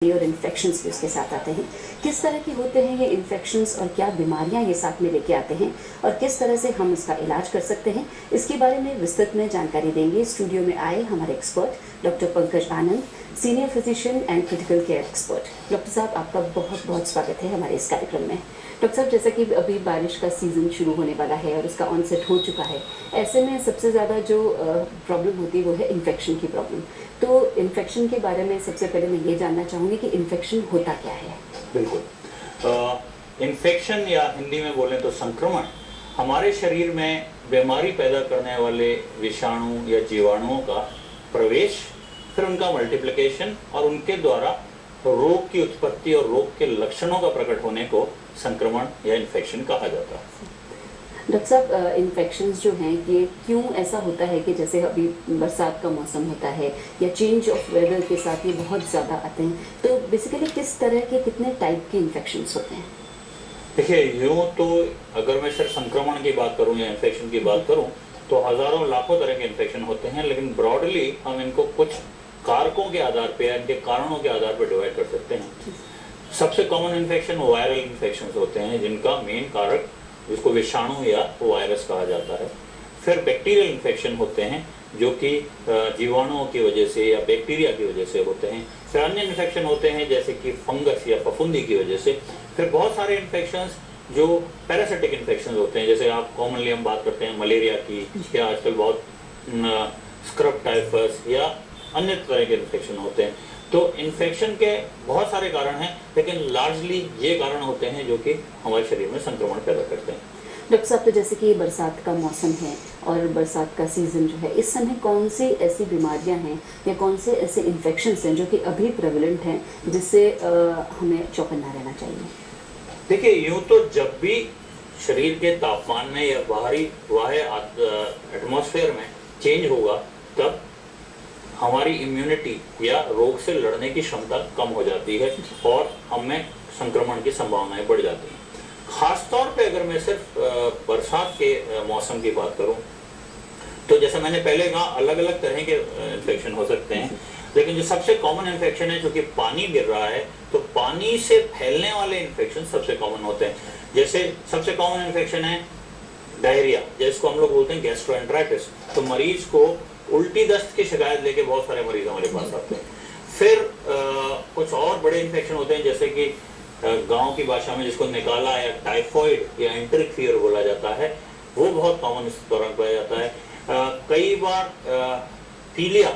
और इन्फेक्शंस भी उसके साथ आते हैं। किस तरह के होते हैं ये इन्फेक्शंस और क्या बीमारियां ये साथ में लेके आते हैं और किस तरह से हम इसका इलाज कर सकते हैं, इसके बारे में विस्तृत में जानकारी देंगे स्टूडियो में आए हमारे expert doctor Pankaj Anand, senior physician and critical care expert. Doctor साहब, आपका बहुत बहुत स्वागत है हमारे इस कार्यक्रम में। डॉक्टर साहब, जैसा कि अभी बारिश का सीज़न शुरू होने वाला है और उसका ऑनसेट हो चुका है, ऐसे में सबसे ज़्यादा जो प्रॉब्लम होती है वो है इन्फेक्शन की प्रॉब्लम। तो इन्फेक्शन के बारे में सबसे पहले मैं ये जानना चाहूँगी कि इन्फेक्शन होता क्या है? बिल्कुल, इन्फेक्शन या हिंदी में बोलें तो संक्रमण हमारे शरीर में बीमारी पैदा करने वाले विषाणु या जीवाणुओं का प्रवेश, फिर उनका मल्टीप्लिकेशन और उनके द्वारा रोग की उत्पत्ति और रोग के लक्षणों का प्रकट होने को संक्रमण या इन्फेक्शन कहा जाता है। डॉक्टर साहब, इन्फेक्शंस जो हैं ये क्यों ऐसा होता है कि जैसे अभी बरसात का मौसम होता है या चेंज ऑफ वेदर के साथ ये बहुत ज़्यादा आते हैं, तो बेसिकली किस तरह के कितने टाइप के इन्फेक्शंस होते हैं? देखिए, यूँ तो अगर मैं सिर्फ संक्रमण की बात करूँ या इन्फेक्शन की बात करूँ तो हज़ारों लाखों तरह के इन्फेक्शन होते हैं, लेकिन ब्रॉडली हम इनको कुछ कारकों के आधार पर या इनके कारणों के आधार पर डिवाइड कर सकते हैं। सबसे कॉमन इन्फेक्शन वायरल इन्फेक्शन होते हैं, जिनका मेन कारक जिसको विषाणु या वायरस कहा जाता है। फिर बैक्टीरियल इन्फेक्शन होते हैं जो कि जीवाणुओं की वजह से या बैक्टीरिया की वजह से होते हैं। फिर अन्य इन्फेक्शन होते हैं जैसे कि फंगस या फफूंदी की वजह से। फिर बहुत सारे इन्फेक्शंस जो पैरासिटिक इन्फेक्शन होते हैं, जैसे आप कॉमनली हम बात करते हैं मलेरिया की, या आजकल बहुत स्क्रब टाइफस या अन्य तरह के इन्फेक्शन होते हैं। तो इन्फेक्शन के बहुत सारे कारण हैं, लेकिन लार्जली ये कारण होते हैं जो कि हमारे शरीर में संक्रमण पैदा करते हैं। डॉक्टर साहब, तो जैसे कि बरसात का मौसम है और बरसात का सीज़न जो है, इस समय कौन सी ऐसी बीमारियां हैं या कौन से ऐसे इन्फेक्शंस हैं जो कि अभी प्रेवलेंट हैं जिससे हमें चौकन्ना रहना चाहिए? देखिए, यूँ तो जब भी शरीर के तापमान में या बाहरी बाह्य एटमॉस्फेयर में चेंज होगा तब हमारी इम्यूनिटी या रोग से लड़ने की क्षमता कम हो जाती है और हमें संक्रमण की संभावनाएं बढ़ जाती हैं। खास तौर पे अगर मैं सिर्फ बरसात के मौसम की बात करूं तो जैसे मैंने पहले कहा, अलग अलग तरह के इन्फेक्शन हो सकते हैं, लेकिन जो सबसे कॉमन इन्फेक्शन है, चूंकि पानी गिर रहा है तो पानी से फैलने वाले इन्फेक्शन सबसे कॉमन होते हैं। जैसे सबसे कॉमन इन्फेक्शन है डायरिया, जिसको हम लोग बोलते हैं गैस्ट्रोएंटेराइटिस। तो मरीज को उल्टी दस्त की शिकायत लेके बहुत सारे मरीज हमारे पास आते हैं। फिर कुछ और बड़े इन्फेक्शन होते हैं जैसे कि गांव की भाषा में जिसको निकाला या टाइफॉइड या एंटेरिक फीवर बोला जाता है, वो बहुत कॉमन इस दौरान पाया जाता है। कई बार पीलिया,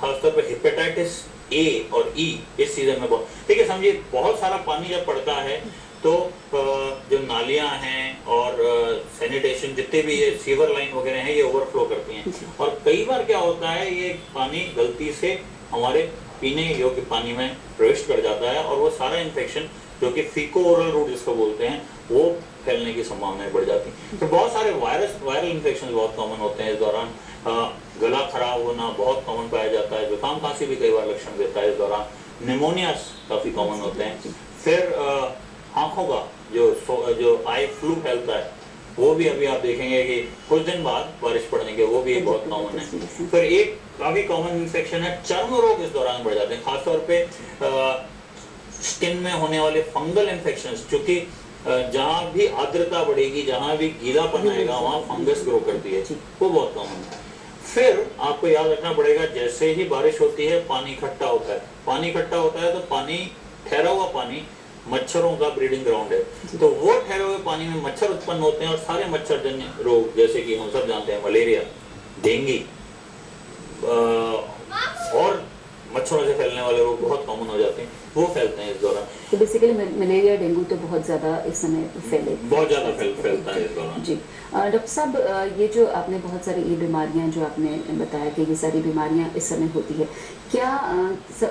खासतौर पर हेपेटाइटिस ए और ई इस सीजन में बहुत, ठीक है, समझिए बहुत सारा पानी जब पड़ता है तो जो नालियां हैं और सैनिटेशन जितने भी ये सीवर लाइन वगैरह हैं ये ओवरफ्लो करती हैं, और कई बार क्या होता है ये पानी गलती से हमारे पीने योग्य पानी में प्रवेश कर जाता है और वो सारा इन्फेक्शन जो कि फीको ओरल रूट जिसको बोलते हैं वो फैलने की संभावनाएं बढ़ जाती हैं। तो बहुत सारे वायरल इन्फेक्शन बहुत कॉमन होते हैं इस दौरान। गला खराब होना बहुत कॉमन पाया जाता है, जुकाम खांसी भी कई बार लक्षण देता है इस दौरान। निमोनिया काफी कॉमन होते हैं। फिर आंखों का जो आई फ्लू फैलता है वो भी अभी आप देखेंगे कि कुछ दिन बाद बारिश पड़ने के वो भी बहुत कॉमन है। फिर एक काफी कॉमन इन्फेक्शन है चर्म रोग, इस दौरान बढ़ जाते हैं, खासतौर पे स्किन में होने वाले फंगल इन्फेक्शंस, क्योंकि जहाँ भी आर्द्रता बढ़ेगी, जहाँ भी गीलापन आएगा वहाँ फंगस ग्रो करती है, वो बहुत कॉमन है। फिर आपको याद रखना पड़ेगा, जैसे ही बारिश होती है पानी इकट्ठा होता है। पानी इकट्ठा होता है तो पानी, ठहरा हुआ पानी मच्छरों का ब्रीडिंग ग्राउंड है, तो वो ठहरे हुए पानी में मच्छर उत्पन्न होते हैं और सारे मच्छरजन्य रोग जैसे कि हम सब जानते हैं मलेरिया, डेंगू और मच्छरों से फैलने वाले रोग बहुत कॉमन हो जाते हैं, वो फैलते हैं इस दौरान। तो बेसिकली मलेरिया, डेंगू तो बहुत ज़्यादा इस समय बहुत ज़्यादा फैलता है इस दौरान। जी डॉक्टर साहब, ये जो आपने बहुत सारी ये बीमारियां जो आपने बताया कि ये सारी बीमारियां इस समय होती है, क्या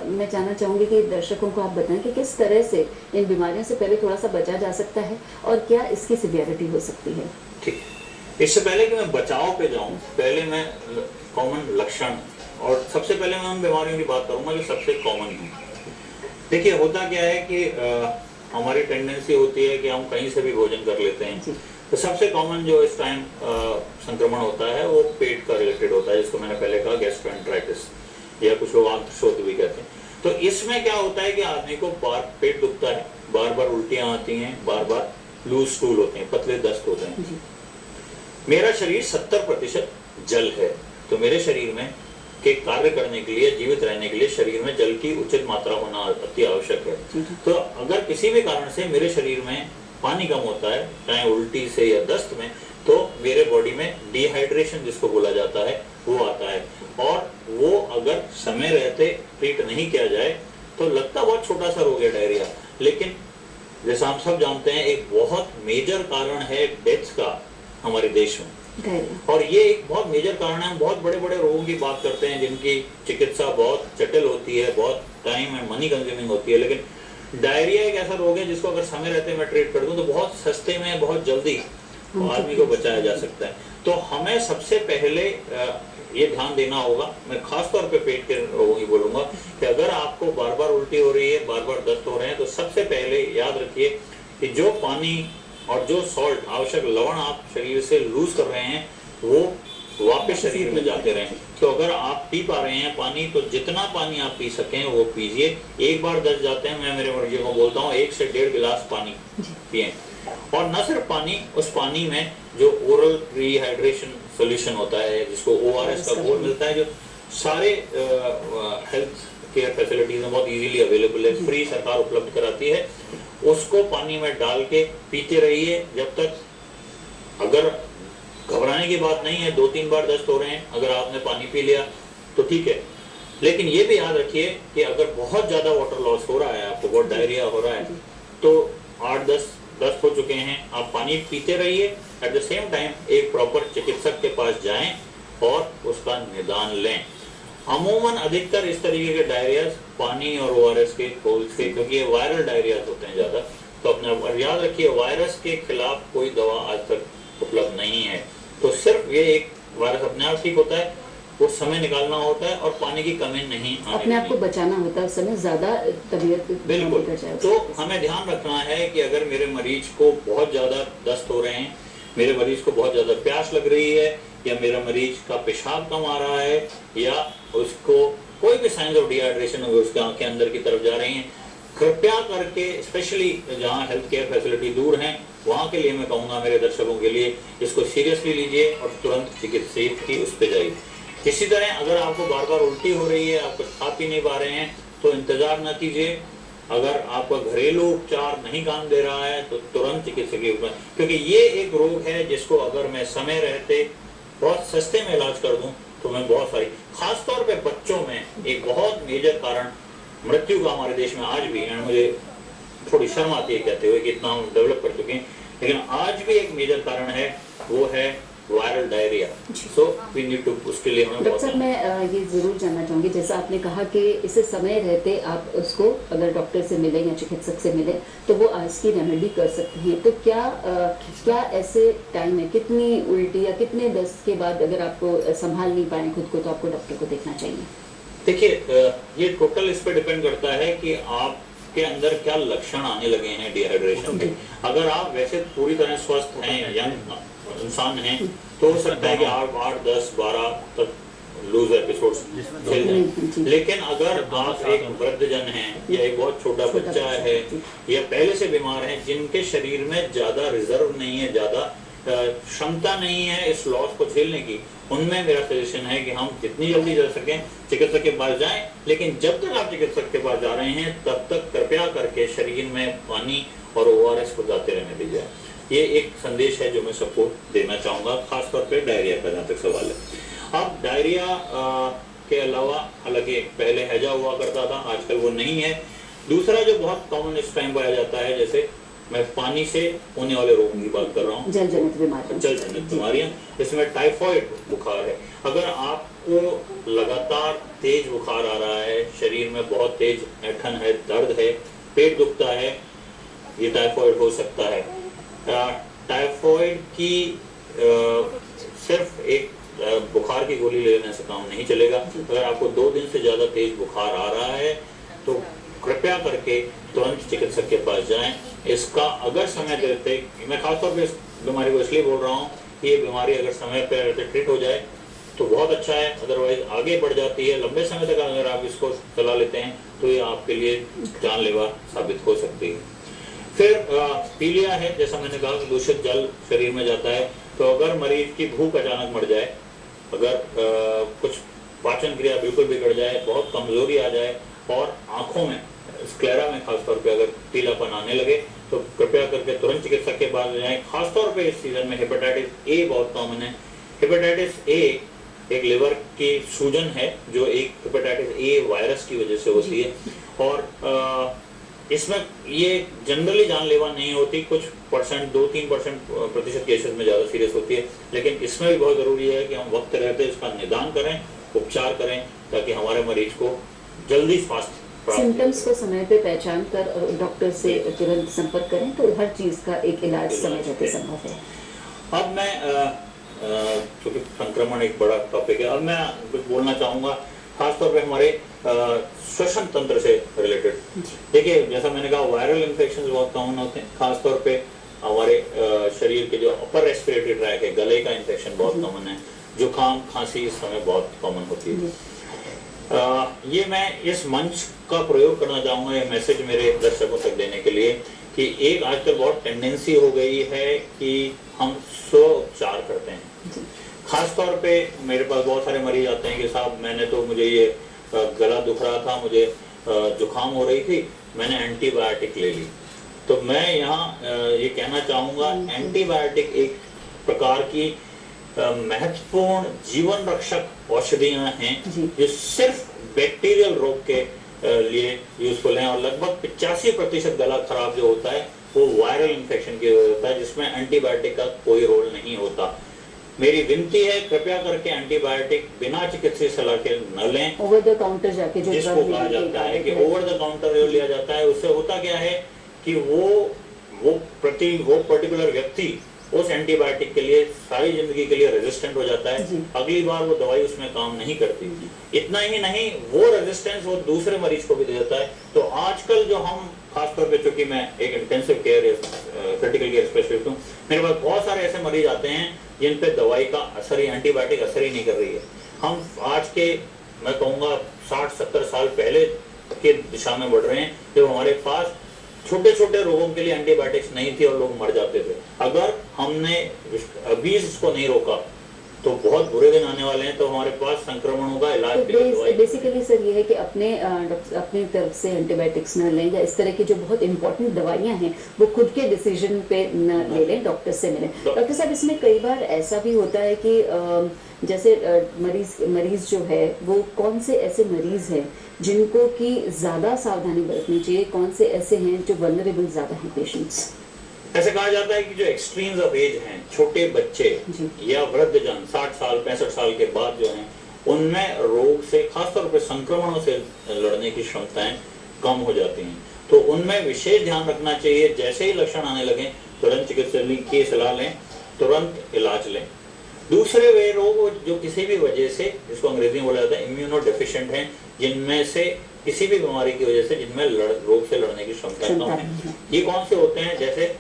मैं जानना चाहूँगी कि दर्शकों को आप बताएं कि किस तरह से इन बीमारियों से पहले थोड़ा सा बचा जा सकता है और क्या इसकी सिवियरिटी हो सकती है? ठीक, इससे पहले कि मैं बचाव पे जाऊँ, पहले मैं कॉमन लक्षण और सबसे पहले मैं उन बीमारियों की बात करूंगा जो सबसे कॉमन है। देखिए, होता क्या है कि हमारी टेंडेंसी होती है कि हम कहीं से भी भोजन कर लेते हैं। तो सबसे कॉमन जो इस टाइम संक्रमण होता है वो पेट का रिलेटेड होता है, जिसको मैंने पहले कहा गैस्ट्रोएंटेराइटिस, या कुछ लोग आंत्रशोथ भी कहते हैं। तो इसमें क्या होता है कि आदमी को बार पेट दुखता है, बार बार उल्टियां आती हैं, बार बार लूज स्टूल होते हैं, पतले दस्त होते हैं। मेरा शरीर 70% जल है, तो मेरे शरीर में के कार्य करने के लिए, जीवित रहने के लिए शरीर में जल की उचित मात्रा होना अति आवश्यक है। तो अगर किसी भी कारण से मेरे शरीर में पानी कम होता है, चाहे उल्टी से या दस्त में, तो मेरे बॉडी में डिहाइड्रेशन जिसको बोला जाता है वो आता है। और वो अगर समय रहते ट्रीट नहीं किया जाए तो लगता बहुत छोटा सा रोग है डायरिया, लेकिन जैसा हम सब जानते हैं एक बहुत मेजर कारण है डेथ का हमारे देश में। और ये एक बहुत मेजर कारण है। हम बहुत बड़े बड़े रोगों की बात करते हैं जिनकी चिकित्सा बहुत जटिल होती है, बहुत टाइम एंड मनी कंज्यूमिंग होती है, लेकिन डायरिया एक ऐसा रोग है जिसको अगर समय रहते मैं ट्रीट कर दूं तो बहुत सस्ते में, बहुत जल्दी आदमी को बचाया जा सकता है। तो हमें सबसे पहले ये ध्यान देना होगा, मैं खास तौर पे पेट के रोगों की बोलूंगा, कि अगर आपको बार बार उल्टी हो रही है, बार बार दस्त हो रहे हैं, तो सबसे पहले याद रखिए कि जो पानी और जो सॉल्ट, आवश्यक लवण आप शरीर से लूज कर रहे हैं वो वापस शरीर में जाते रहें। तो अगर आप पी पा रहे हैं पानी, तो जितना पानी आप पी सकें वो पीजिए। एक बार दस्त जाते हैं, मैं मेरे मरीजों को बोलता हूँ 1 से 1.5 गिलास पानी पिए। और न सिर्फ पानी, उस पानी में जो ओरल रिहाइड्रेशन सोल्यूशन होता है जिसको ORS का घोल मिलता है, जो सारे हेल्थ केयर फैसिलिटीज में बहुत इजीली अवेलेबल है, फ्री सरकार उपलब्ध कराती है, उसको पानी में डाल के पीते रहिए जब तक, अगर घबराने की बात नहीं है, 2-3 बार दस्त हो रहे हैं, अगर आपने पानी पी लिया तो ठीक है। लेकिन ये भी याद रखिए कि अगर बहुत ज्यादा वाटर लॉस हो रहा है, आपको बहुत डायरिया हो रहा है, तो 8-10 दस्त हो चुके हैं, आप पानी पीते रहिए। एट द सेम टाइम एक प्रॉपर चिकित्सक के पास जाएं और उसका निदान लें। अमूमन अधिकतर इस तरीके के डायरियाज पानी और ORS के घोल से, क्योंकि ये वायरल डायरियाज होते हैं ज्यादा, तो अपने याद रखिए वायरस के खिलाफ कोई दवा आज तक उपलब्ध नहीं है। तो सिर्फ ये एक वायरस अपने आप ठीक होता है, वो समय निकालना होता है और पानी की कमी नहीं अपने आप को बचाना होता है, उस समय ज्यादा तबीयत बिल्कुल। तो हमें ध्यान रखना है कि अगर मेरे मरीज को बहुत ज्यादा दस्त हो रहे हैं, मेरे मरीज को बहुत ज्यादा प्यास लग रही है, या मेरा मरीज का पेशाब कम आ रहा है, या उसको कोई भी साइंस ऑफ डिहाइड्रेशन हो, उसके आंखें अंदर की तरफ जा रही हैं, कृपया करके, स्पेशली जहाँ हेल्थ केयर फैसिलिटी दूर हैं, वहाँ के लिए मैं कहूँगा मेरे दर्शकों के लिए, इसको सीरियसली लीजिए और तुरंत चिकित्सा की उस पर जाइए। इसी तरह अगर आपको बार बार उल्टी हो रही है, आप कुछ खा पी नहीं पा रहे हैं, तो इंतजार न कीजिए। अगर आपका घरेलू उपचार नहीं काम दे रहा है तो तुरंत चिकित्सकीय उपचार, क्योंकि ये एक रोग है जिसको अगर मैं समय रहते बहुत सस्ते में इलाज कर दूं तो मैं बहुत सारी, खासतौर पे बच्चों में एक बहुत मेजर कारण मृत्यु का हमारे देश में आज भी, एंड मुझे थोड़ी शर्म आती है कहते हुए कि इतना हम डेवलप कर चुके हैं, लेकिन आज भी एक मेजर कारण है, वो है viral diarrhoea. So we need to, उसके लिए हमें डॉक्टर साहब मैं ये जरूर जानना चाहूंगी, जैसा आपने कहा कि इसे समय रहते आप उसको अगर डॉक्टर से मिले या चिकित्सक से मिले तो वो इसकी रेमेडी कर सकते हैं, तो क्या ऐसे टाइम में कितनी उल्टी या कितने दस्त के बाद अगर आपको संभाल नहीं पाए खुद को तो आपको डॉक्टर को देखना चाहिए? देखिए ये टोटल इस पर डिपेंड करता है कि आपके अंदर क्या लक्षण आने लगे हैं डिहाइड्रेशन के। अगर आप वैसे पूरी तरह स्वस्थ हैं, यंग इंसान हैं, तो हो सकता है कि 8, 10, 12 तक लूज एपिसोड्स झेल जाएं। लेकिन अगर आप एक वृद्धजन हैं या एक बहुत छोटा बच्चा है या पहले से बीमार है, जिनके शरीर में ज्यादा रिजर्व नहीं है, ज्यादा क्षमता नहीं है इस लॉस को झेलने की, उनमें मेरा सजेशन है कि हम जितनी जल्दी जा सकें चिकित्सक के पास जाएं। लेकिन जब तक आप चिकित्सक के पास जा रहे हैं तब तक कृपया करके शरीर में पानी और ORS को जाते रहने दीजिए। ये एक संदेश है जो मैं सबको देना चाहूंगा, खासतौर पे डायरिया का जहाँ तक सवाल है। अब डायरिया के अलावा, हालांकि पहले हैजा हुआ करता था, आजकल वो नहीं है। दूसरा जो बहुत कॉमन इस टाइम पाया जाता है, जैसे मैं पानी से होने वाले रोगों की बात कर रहा हूँ, जल जनित बीमारियां, इसमें टाइफाइड बुखार है। अगर आपको लगातार तेज बुखार आ रहा है, शरीर में बहुत तेज ऐंठन है, दर्द है, पेट दुखता है, ये टाइफाइड हो सकता है। टाइफाइड की सिर्फ एक बुखार की गोली लेने से काम नहीं चलेगा। अगर आपको 2 दिन से ज्यादा तेज बुखार आ रहा है तो कृपया करके तुरंत चिकित्सक के पास जाएं। इसका अगर समय देते, मैं खासतौर पे इस बीमारी को इसलिए बोल रहा हूँ कि ये बीमारी अगर समय पर ट्रीट हो जाए तो बहुत अच्छा है, अदरवाइज आगे बढ़ जाती है। लंबे समय तक अगर आप इसको चला लेते हैं तो ये आपके लिए जानलेवा साबित हो सकती है। फिर पीलिया है, जैसा मैंने कहा कि दूषित जल शरीर में जाता है, तो अगर मरीज की भूख अचानक मर जाए, अगर कुछ पाचन क्रिया बिल्कुल बिगड़ जाए, बहुत कमजोरी आ जाए और आंखों में स्क्लेरा में खासतौर पे अगर पीलापन आने लगे, तो कृपया करके तुरंत चिकित्सक के पास जाएं। खासतौर पे इस सीजन में हेपेटाइटिस ए बहुत कॉमन है। हेपेटाइटिस ए एक लिवर की सूजन है जो एक हेपेटाइटिस ए वायरस की वजह से होती है, और इसमें ये जनरली जानलेवा नहीं होती, कुछ परसेंट 2-3% प्रतिशत केसेस में ज़्यादा सीरियस होती है, लेकिन इसमें भी बहुत ज़रूरी है कि हम वक्त रहते इसका निदान करें, उपचार करें, ताकि हमारे मरीज को जल्दी स्वास्थ्य प्राप्त हो। सिम्टम्स को समय पे पहचान कर डॉक्टर से तुरंत संपर्क करें तो हर चीज़ का एक इलाज समय रहते संभव है। अब मैं क्योंकि संक्रमण एक बड़ा टॉपिक है, अब मैं कुछ बोलना चाहूँगा खासतौर पे हमारे श्वसन तंत्र से रिलेटेड। देखिए, जैसा मैंने कहा, वायरल इन्फेक्शन बहुत कॉमन होते हैं, खासतौर पे हमारे शरीर के जो अपर रेस्पिरेटरी ट्रैक है, गले का इन्फेक्शन बहुत कॉमन है, जुकाम खांसी इस समय बहुत कॉमन होती है। ये मैं इस मंच का प्रयोग करना चाहूँगा, ये मैसेज मेरे दर्शकों तक देने के लिए कि एक आजकल बहुत टेंडेंसी हो गई है कि हम स्व उपचार करते हैं। खासतौर पे मेरे पास बहुत सारे मरीज आते हैं कि साहब मुझे ये गला दुख रहा था, मुझे जुकाम हो रही थी, मैंने एंटीबायोटिक ले ली। तो मैं यहाँ ये कहना चाहूँगा, एंटीबायोटिक एक प्रकार की महत्वपूर्ण जीवन रक्षक औषधियाँ हैं जो सिर्फ बैक्टीरियल रोग के लिए यूजफुल हैं, और लगभग 85% गला खराब जो होता है वो वायरल इन्फेक्शन की वजह होता है, जिसमें एंटीबायोटिक का कोई रोल नहीं होता। मेरी विनती है, कृपया करके एंटीबायोटिक बिना चिकित्सीय सलाह के न लें। ओवर द काउंटर जाके जो जिसको कहा जाता है कि ओवर द काउंटर जो लिया जाता है, उससे होता क्या है कि वो पर्टिकुलर व्यक्ति उस एंटीबायोटिक के लिए सारी जिंदगी के लिए रेजिस्टेंट हो जाता है, अगली बार वो दवाई उसमें काम नहीं करती। इतना ही नहीं, वो रेजिस्टेंस वो दूसरे मरीज को भी दे देता है। तो आजकल जो हम खासतौर पे, चूंकि मैं एक intensive care critical care specialist हूँ, मेरे पास बहुत सारे ऐसे मरीज आते हैं जिन पे दवाई का असर ही, एंटीबायोटिक असर ही नहीं कर रही है। हम आज के, मैं कहूँगा 60-70 साल पहले के दिशा में बढ़ रहे हैं, जब हमारे पास छोटे छोटे रोगों के लिए एंटीबायोटिक्स नहीं थी और लोग मर जाते थे। अगर हमने अभी इसको नहीं रोका तो बहुत बुरे दिन आने वाले हैं। तो हमारे पास संक्रमणों का इलाज तो बेसिकली सर ये है कि अपने तरफ से एंटीबायोटिक्स न लें, या इस तरह की जो बहुत इंपॉर्टेंट दवाइयां हैं वो खुद के डिसीजन पे न ले लें, डॉक्टर से मिलें। डॉक्टर साहब, इसमें कई बार ऐसा भी होता है कि जैसे मरीज जो है वो कौन से ऐसे मरीज हैं जिनको कि ज़्यादा सावधानी बरतनी चाहिए, कौन से ऐसे हैं जो वल्नरेबल ज़्यादा हैं पेशेंट्स? ऐसे कहा जाता है कि जो एक्सट्रीम्स ऑफ एज हैं, छोटे बच्चे या वृद्धजन 60 साल 65 साल के बाद जो हैं, उनमें रोग से, खासतौर पर संक्रमणों से लड़ने की क्षमताएं कम हो जाती हैं। तो उनमें विशेष ध्यान रखना चाहिए। जैसे ही लक्षण आने लगे तुरंत चिकित्सक की सलाह लें, तुरंत इलाज लें। दूसरे वे रोग जो किसी भी वजह से, जिसको अंग्रेजी में बोला जाता है इम्यूनो डेफिशिएंट हैं, जिनमें से किसी भी बीमारी की वजह से जिनमें रोग से लड़ने की क्षमता कम है, ये कौन से होते हैं? जैसे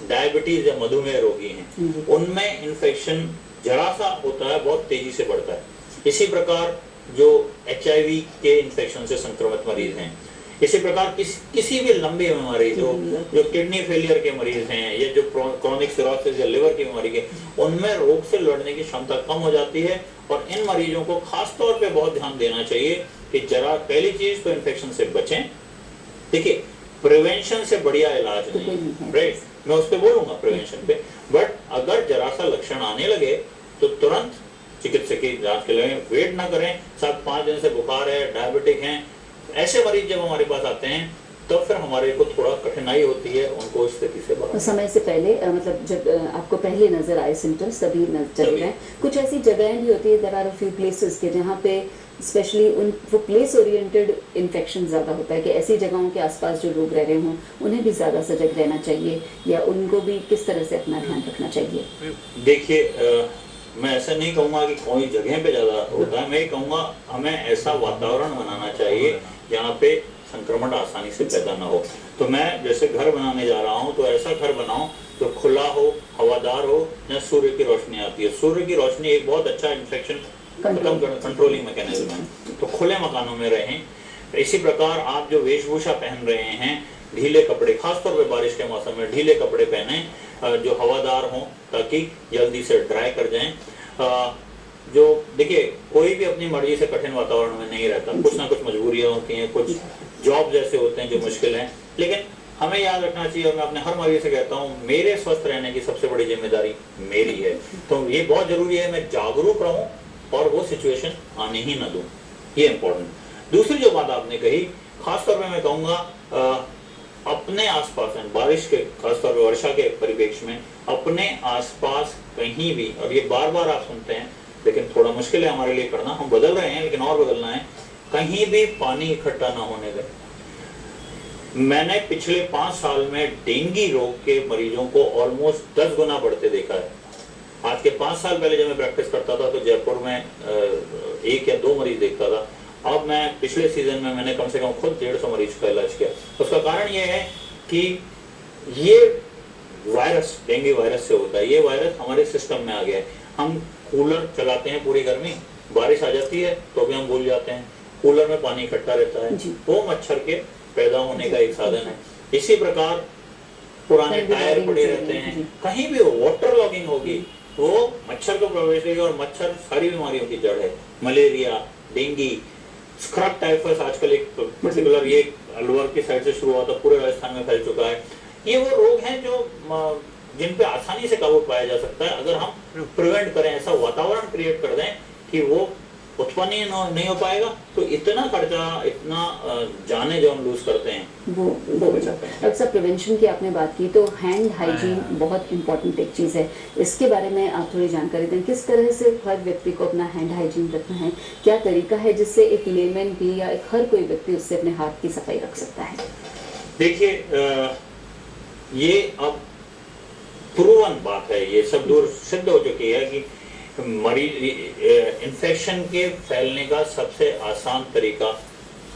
डायबिटीज या मधुमेह रोगी हैं, उनमें इन्फेक्शन जरा सा होता है, बहुत तेजी से बढ़ता है। इसी प्रकार जो HIV के इन्फेक्शन से संक्रमित मरीज हैं, इसी प्रकार किसी भी लंबी बीमारी, जो किडनी फेलियर के मरीज हैं, या जो क्रोनिक सिरोसिस या लिवर की बीमारी के, उनमें रोग से लड़ने की क्षमता कम हो जाती है। और इन मरीजों को खास तौर पे बहुत ध्यान देना चाहिए कि जरा पहली चीज तो इन्फेक्शन से बचें। देखिए, प्रिवेंशन से बढ़िया इलाज नहीं, राइट? मैं उस पर बोलूंगा प्रिवेंशन पे, बट अगर जरा सा लक्षण आने लगे तो तुरंत चिकित्सक की जांच के लिए वेट ना करें। सब 5 दिन से बुखार है, डायबिटिक हैं, ऐसे मरीज जब हमारे पास आते हैं तो फिर हमारे को थोड़ा कठिनाई होती है उनको इस स्थिति से बाहर। समय से पहले, मतलब जब आपको पहले नजर आए सिम्टम्स तभी चले जाएं। कुछ ऐसी जगहें भी होती है, there are a few places के जहाँ पे स्पेशली वो प्लेस ओरिएंटेड इन्फेक्शन ज़्यादा होता है, कि ऐसी जगहों के आसपास जो लोग रह रहे हों उन्हें भी ज़्यादा सजग रहना चाहिए, या उनको भी किस तरह से अपना ध्यान रखना चाहिए? देखिए, मैं ऐसा नहीं कहूँगा कि कोई जगह पे ज़्यादा होता है, मैं कहूँगा हमें ऐसा वातावरण बनाना चाहिए जहाँ पे संक्रमण आसानी से पैदा ना हो। तो मैं जैसे घर बनाने जा रहा हूँ तो ऐसा घर बनाऊँ जो खुला हो, हवादार हो, जहाँ सूर्य की रोशनी आती है। सूर्य की रोशनी एक बहुत अच्छा इन्फेक्शन कंट्रोलिंग मैकेनिज्म है। तो खुले मकानों में रहें। इसी प्रकार आप जो वेशभूषा पहन रहे हैं, ढीले कपड़े, खासतौर पे बारिश के मौसम में ढीले कपड़े पहने जो हवादार हों ताकि जल्दी से ड्राई कर जाएं। जो देखिए, कोई भी अपनी मर्जी से कठिन वातावरण में नहीं रहता, कुछ ना कुछ मजबूरियां होती हैं, कुछ जॉब जैसे होते हैं जो मुश्किल हैं, लेकिन हमें याद रखना चाहिए, और मैं अपने हर मरीज से कहता हूँ, मेरे स्वस्थ रहने की सबसे बड़ी जिम्मेदारी मेरी है। तो ये बहुत जरूरी है मैं जागरूक रहूं और वो सिचुएशन आने ही ना दूं, ये इंपॉर्टेंट। दूसरी जो बात आपने कही, खासतौर पर मैं कहूँगा अपने आसपास में बारिश के, खासतौर पर वर्षा के परिप्रेक्ष्य में अपने आसपास कहीं भी, और ये बार बार आप सुनते हैं लेकिन थोड़ा मुश्किल है हमारे लिए करना, हम बदल रहे हैं लेकिन और बदलना है, कहीं भी पानी इकट्ठा ना होने दें। मैंने पिछले 5 साल में डेंगू रोग के मरीजों को ऑलमोस्ट 10 गुना बढ़ते देखा है। आज के 5 साल पहले जब मैं प्रैक्टिस करता था तो जयपुर में 1 या 2 मरीज देखता था। अब मैं पिछले सीजन में मैंने कम से कम खुद 150 मरीज का इलाज किया। उसका कारण यह है कि ये वायरस डेंगू वायरस से होता है। ये वायरस हमारे सिस्टम में आ गया है। हम कूलर चलाते हैं पूरी गर्मी, बारिश आ जाती है तो भी हम भूल जाते हैं, कूलर में पानी इकट्ठा रहता है, वो मच्छर के पैदा होने का एक साधन है। इसी प्रकार पुराने टायर पड़े रहते हैं, कहीं भी वाटर लॉगिंग होगी वो मच्छर को प्रवेश देगी, और मच्छर सारी बीमारियों की जड़ है। मलेरिया, डेंगू, स्क्रब टाइफस आजकल एक पर्टिकुलर ये अलवर की साइड से शुरू हुआ था, पूरे राजस्थान में फैल चुका है। ये वो रोग हैं जो जिन पे आसानी से काबू पाया जा सकता है अगर हम प्रिवेंट करें, ऐसा वातावरण क्रिएट कर दें कि वो उत्पन्न ही नहीं हो पाएगा। तो इतना खर्चा, इतना जाने जो हम लूज करते हैं वो बचाते हैं। अक्सर प्रिवेंशन की आपने बात की, तो हैंड हाइजीन बहुत इंपॉर्टेंट एक चीज़ है, इसके बारे में आप थोड़ी जानकारी दें। किस तरह से हर व्यक्ति को अपना हैंड हाइजीन रखना है, क्या तरीका है जिससे एक लेमैन भी या एक हर कोई व्यक्ति उससे अपने हाथ की सफाई रख सकता है? देखिए, ये अब प्रूवन बात है, ये सब दूर सिद्ध हो चुकी है कि मरीज इन्फेक्शन के फैलने का सबसे आसान तरीका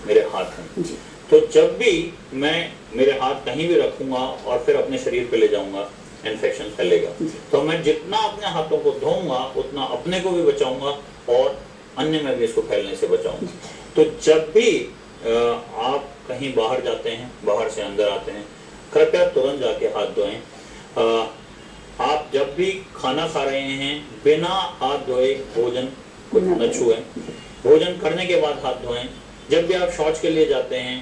मेरे हाथ हैं। तो जब भी मैं मेरे हाथ कहीं भी रखूंगा और फिर अपने शरीर पे ले जाऊंगा, इन्फेक्शन फैलेगा। तो मैं जितना अपने हाथों को धोऊंगा उतना अपने को भी बचाऊंगा और अन्य में भी इसको फैलने से बचाऊंगा। तो जब भी आप कहीं बाहर जाते हैं, बाहर से अंदर आते हैं, कृपया तुरंत जाके हाथ धोएं। आप जब भी खाना खा रहे हैं बिना हाथ धोए भोजन को न छुएं। भोजन करने के बाद हाथ धोएं। जब भी आप शौच के लिए जाते हैं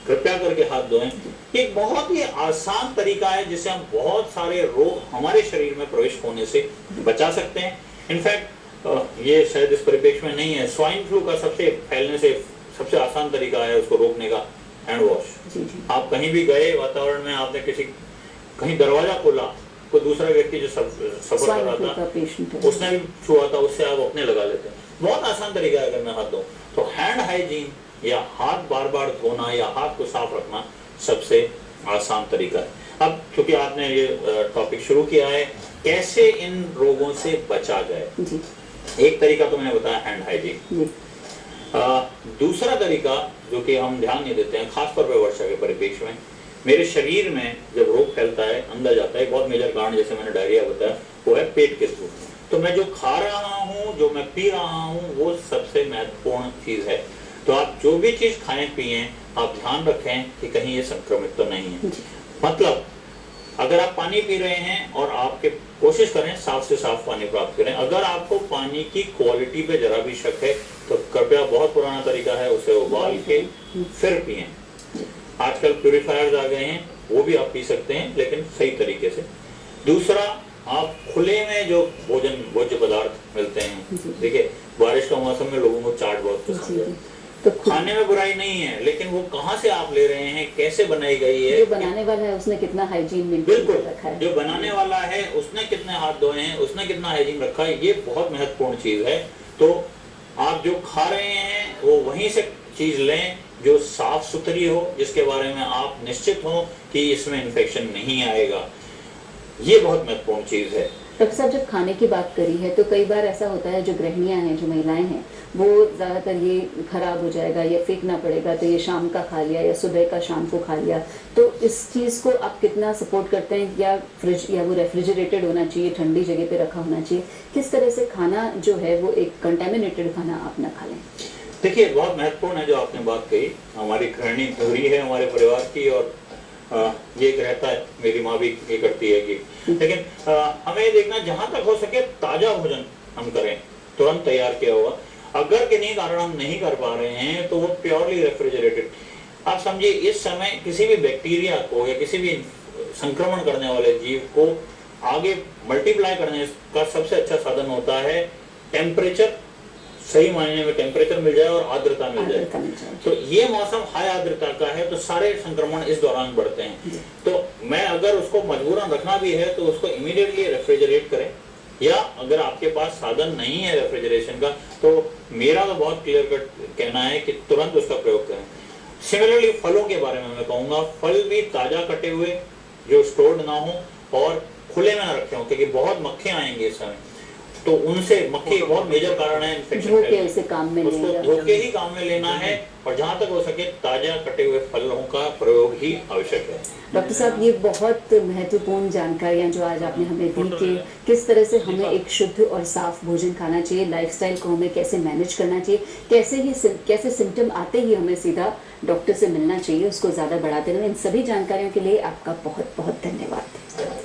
कृपया करके हाथ धोएं। एक बहुत ही आसान तरीका है जिससे हम बहुत सारे रोग हमारे शरीर में प्रवेश होने से बचा सकते हैं। इनफैक्ट ये शायद इस परिप्रेक्ष्य में नहीं है, स्वाइन फ्लू का सबसे फैलने से सबसे आसान तरीका है उसको रोकने का, हैंड वॉश। आप कहीं भी गए वातावरण में, आपने किसी कहीं दरवाजा खोला, कोई दूसरा व्यक्ति जो सफर कर रहा था उसने भी छुआ था, उससे आप अपने लगा लेते हैं। बहुत आसान तरीका है अगर मैं हाथ धोऊं। तो हैंड हाइजीन या हाथ बार बार धोना या हाथ को साफ रखना सबसे आसान तरीका है। अब क्योंकि आपने ये टॉपिक शुरू किया है, कैसे इन रोगों से बचा जाए, एक तरीका तो मैंने बताया हैंड हाइजीन। दूसरा तरीका जो कि हम ध्यान नहीं देते हैं, खासतौर पर वर्षा के परिप्रेक्ष्य में, मेरे शरीर में जब रोग फैलता है अंदर जाता है, बहुत मेजर कारण जैसे मैंने डायरिया बताया वो है पेट के थ्रू। तो मैं जो खा रहा हूँ, जो मैं पी रहा हूँ, वो सबसे महत्वपूर्ण चीज है। तो आप जो भी चीज खाएं पिए, आप ध्यान रखें कि कहीं ये संक्रमित तो नहीं है। मतलब अगर आप पानी पी रहे हैं और आपके कोशिश करें साफ से साफ पानी प्राप्त करें। अगर आपको पानी की क्वालिटी पे जरा भी शक है तो कृपया, बहुत पुराना तरीका है, उसे उबाल के फिर पिए। आजकल प्यूरिफायर्स आ गए हैं, वो भी आप पी सकते हैं लेकिन सही तरीके से। दूसरा, आप खुले में जो भोज्य पदार्थ मिलते हैं, देखिए बारिश का मौसम में लोगों को चाट बहुत पसंद है, तो खाने में बुराई नहीं है, लेकिन वो कहाँ से आप ले रहे हैं, कैसे बनाई गई है, जो बनाने वाला है उसने कितना हाइजीन मेंटेन कर रखा है, जो बनाने वाला है उसने कितने हाथ धोए हैं, उसने कितना हाइजीन रखा है, ये बहुत महत्वपूर्ण चीज है। तो आप जो खा रहे हैं वो वहीं से चीज लें जो साफ सुथरी हो, जिसके बारे में आप निश्चित हो कि इसमें इन्फेक्शन नहीं आएगा। ये बहुत महत्वपूर्ण चीज है। डॉक्टर साहब, जब खाने की बात करी है तो कई बार ऐसा होता है जो गृहिणियां हैं, जो महिलाएं हैं, वो ज़्यादातर ये ख़राब हो जाएगा या फेंकना पड़ेगा, तो ये शाम का खा लिया या सुबह का शाम को खा लिया। तो इस चीज़ को आप कितना सपोर्ट करते हैं, या फ्रिज या वो रेफ्रिजरेटेड होना चाहिए, ठंडी जगह पे रखा होना चाहिए? किस तरह से खाना जो है वो एक कंटेमिनेटेड खाना आप ना खा लें? देखिए, बहुत महत्वपूर्ण है जो आपने बात कही। हमारी गृहिणी धुरी है हमारे परिवार की, और ये एक रहता है, मेरी माँ भी ये करती है कि, लेकिन हमें ये देखना, जहां तक हो सके ताजा भोजन हम करें, तुरंत तैयार किया हुआ। अगर किन्हीं कारण हम नहीं कर पा रहे हैं तो वो प्योरली रेफ्रिजरेटेड। आप समझिए, इस समय किसी भी बैक्टीरिया को या किसी भी संक्रमण करने वाले जीव को आगे मल्टीप्लाई करने का सबसे अच्छा साधन होता है टेम्परेचर, सही मायने में टेम्परेचर मिल जाए और आर्द्रता मिल जाए। तो ये मौसम हाई आर्द्रता का है, तो सारे संक्रमण इस दौरान बढ़ते हैं। तो मैं अगर उसको मजबूरन रखना भी है तो उसको इमीडिएटली रेफ्रिजरेट करें, या अगर आपके पास साधन नहीं है रेफ्रिजरेशन का, तो मेरा तो बहुत क्लियर कट कहना है कि तुरंत उसका प्रयोग करें। सिमिलरली फलों के बारे में मैं कहूँगा, फल भी ताजा कटे हुए, जो स्टोर्ड ना हो और खुले में ना रखे हों, क्योंकि बहुत मक्खियाँ आएंगी इस समय, तो उनसे मक्खी बहुत मेजर कारण है इन्फेक्शन। धोके उसे काम में उसको धोके ही काम में लेना है, और जहाँ तक हो सके ताजा कटे हुए फलों का प्रयोग ही आवश्यक है। डॉक्टर साहब, ये बहुत महत्वपूर्ण जानकारियां जो आज आपने हमें दी कि किस तरह से हमें एक शुद्ध और साफ भोजन खाना चाहिए, लाइफस्टाइल को हमें कैसे मैनेज करना चाहिए, कैसे सिम्टम आते ही हमें सीधा डॉक्टर से मिलना चाहिए, उसको ज़्यादा बढ़ाते रहें। इन सभी जानकारियों के लिए आपका बहुत बहुत धन्यवाद।